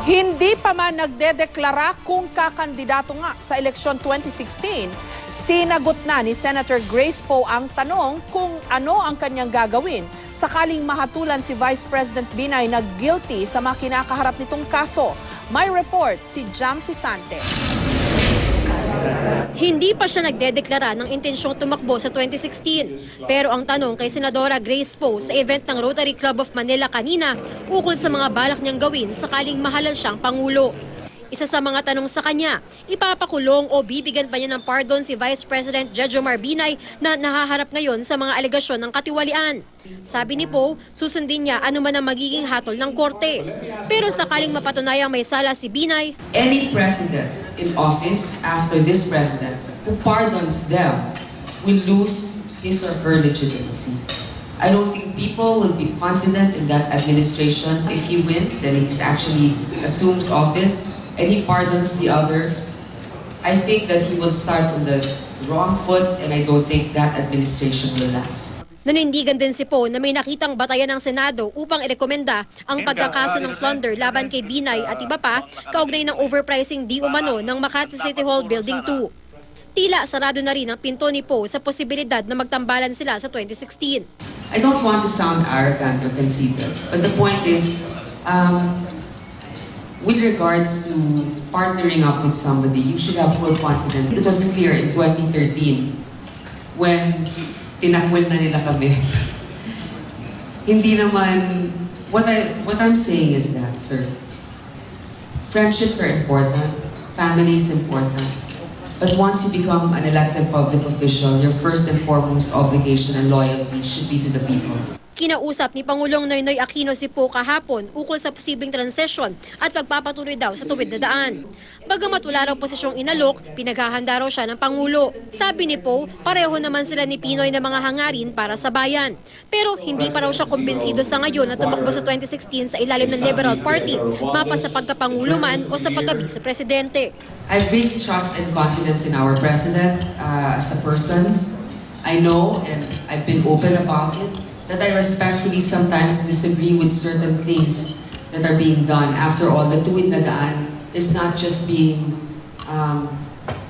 Hindi pa man nagdedeklara kung kakandidato nga sa eleksyon 2016, sinagot na ni Senator Grace Poe ang tanong kung ano ang kanyang gagawin sakaling mahatulan si Vice President Binay na guilty sa mga kinakaharap nitong kaso. May report si Jamsi Sante. Hindi pa siya nagdedeklara ng intensyong tumakbo sa 2016. Pero ang tanong kay Senadora Grace Poe sa event ng Rotary Club of Manila kanina ukol sa mga balak niyang gawin sakaling mahalal siyang Pangulo. Isa sa mga tanong sa kanya, ipapakulong o bibigyan pa niya ng pardon si Vice President Jejomar Binay na nahaharap ngayon sa mga alegasyon ng katiwalian. Sabi ni Poe, susundin niya ano man ang magiging hatol ng korte. Pero sakaling mapatunayang may sala si Binay, any president in office after this president who pardons them will lose his or her legitimacy. I don't think people will be confident in that administration if he wins and he actually assumes office and he pardons the others. I think that he will start from the wrong foot and I don't think that administration will last. Nanindigan din si Poe na may nakitang batayan ng Senado upang irekomenda ang pagkakaso ng plunder laban kay Binay at iba pa kaugnay ng overpricing di umano ng Makati City Hall Building 2. Tila sarado na rin ang pinto ni Poe sa posibilidad na magtambalan sila sa 2016. I don't want to sound arrogant or conceited, but the point is, with regards to partnering up with somebody, you should have full confidence. It was clear in 2013 when tinakwil na nila kami. Hindi naman, what I'm saying is that, sir, friendships are important, family is important, but once you become an elected public official, your first and foremost obligation and loyalty should be to the people. Kinausap ni Pangulong Noynoy Aquino si Poe kahapon ukol sa posibleng transisyon at pagpapatuloy daw sa tuwid na daan. Bagamat wala raw posisyong inalok, pinaghahanda raw siya ng Pangulo. Sabi ni Poe, pareho naman sila ni Pinoy na mga hangarin para sa bayan. Pero hindi pa raw siya kumbinsido sa ngayon na tumakbo sa 2016 sa ilalim ng Liberal Party, mapa sa pagkapangulo man o sa paggabi sa presidente. I really trust and confidence in our president as a person. I know and I've been open about it, that I respectfully sometimes disagree with certain things that are being done. After all, the tuwid na daan is not just being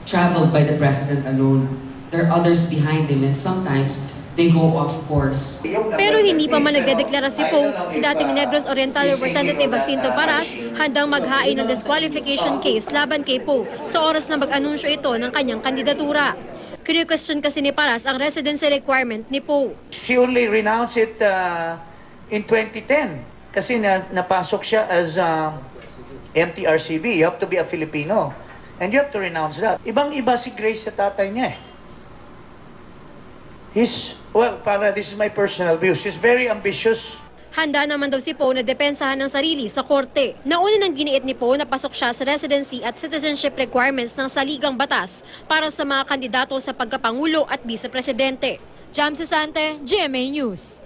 traveled by the president alone. There are others behind him and sometimes they go off course. Pero hindi pa man nagdedeklara si Poe, si dating Negros Oriental Representative Jacinto Paras handang maghain ng disqualification case laban kay Poe sa oras na mag-anunsyo ito ng kanyang kandidatura. Kini-question kasi ni Paras ang residency requirement ni Poe. She only renounced it in 2010 kasi napasok siya as MTRCB. You have to be a Filipino and you have to renounce that. Ibang-iba si Grace sa tatay niya. This is my personal view. She's very ambitious. Handa naman daw si Poe na depensahan ng sarili sa korte. Nauna nang giniit ni Poe na pasok siya sa residency at citizenship requirements ng saligang batas para sa mga kandidato sa pagkapangulo at vice-presidente. Jamsi Sante, GMA News.